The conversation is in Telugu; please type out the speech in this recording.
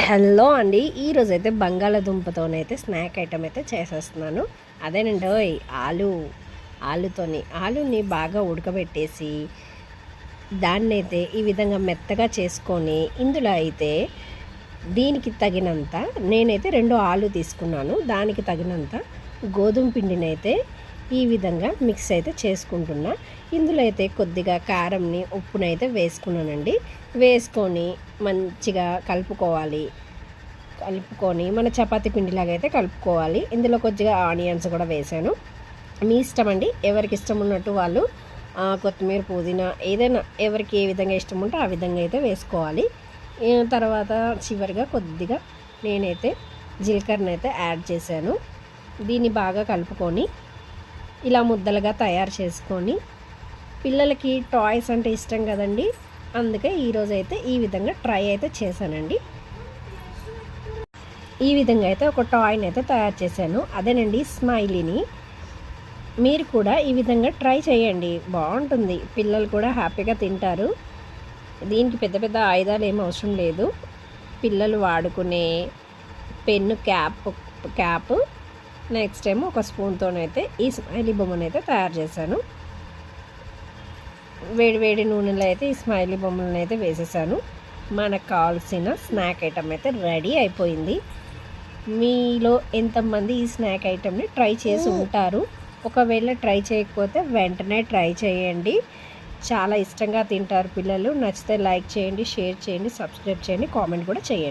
హలో అండి, ఈరోజైతే బంగాళాదుంపతోనైతే స్నాక్ ఐటమ్ అయితే చేసేస్తున్నాను. అదేనండి ఆలుని బాగా ఉడకబెట్టేసి దాన్నైతే ఈ విధంగా మెత్తగా చేసుకొని ఇందులో అయితే దీనికి తగినంత నేనైతే 2 ఆలు తీసుకున్నాను. దానికి తగినంత గోధుమ పిండినైతే ఈ విధంగా మిక్స్ అయితే చేసుకుంటున్నా. ఇందులో అయితే కొద్దిగా కారంని ఉప్పునైతే వేసుకున్నానండి. వేసుకొని మంచిగా కలుపుకొని మన చపాతీ పిండిలాగా అయితే కలుపుకోవాలి. ఇందులో కొద్దిగా ఆనియన్స్ కూడా వేసాను. మీ ఇష్టం అండి, ఎవరికి ఇష్టం ఉన్నట్టు వాళ్ళు కొత్తిమీర పుదీనా ఏదైనా ఎవరికి ఏ విధంగా ఇష్టం ఉంటే ఆ విధంగా అయితే వేసుకోవాలి. తర్వాత చివరిగా కొద్దిగా నేనైతే జీలకర్రనైతే యాడ్ చేశాను. దీన్ని బాగా కలుపుకొని ఇలా ముద్దలుగా తయారు చేసుకొని పిల్లలకి టాయ్స్ అంటే ఇష్టం కదండి, అందుకే ఈరోజైతే ఈ విధంగా ట్రై అయితే చేశానండి. ఈ విధంగా అయితే ఒక టాయ్ని అయితే తయారు చేశాను, అదేనండి స్మైలీని. మీరు కూడా ఈ విధంగా ట్రై చేయండి, బాగుంటుంది. పిల్లలు కూడా హ్యాపీగా తింటారు. దీనికి పెద్ద పెద్ద ఆయుధాలు ఏం అవసరం లేదు. పిల్లలు వాడుకునే పెన్ను క్యాప్ నెక్స్ట్ ఏమో ఒక స్పూన్తోనైతే ఈ స్మైలీ బొమ్మనైతే తయారు చేశాను. వేడి నూనెలో అయితే ఈ స్మైలీ బొమ్మలను అయితే వేసేసాను. మనకు కావాల్సిన స్నాక్ ఐటమ్ అయితే రెడీ అయిపోయింది. మీలో ఎంతమంది ఈ స్నాక్ ఐటమ్ని ట్రై చేసి ఉంటారు? ఒకవేళ ట్రై చేయకపోతే వెంటనే ట్రై చేయండి, చాలా ఇష్టంగా తింటారు పిల్లలు. నచ్చితే లైక్ చేయండి, షేర్ చేయండి, సబ్స్క్రైబ్ చేయండి, కామెంట్ కూడా చేయండి.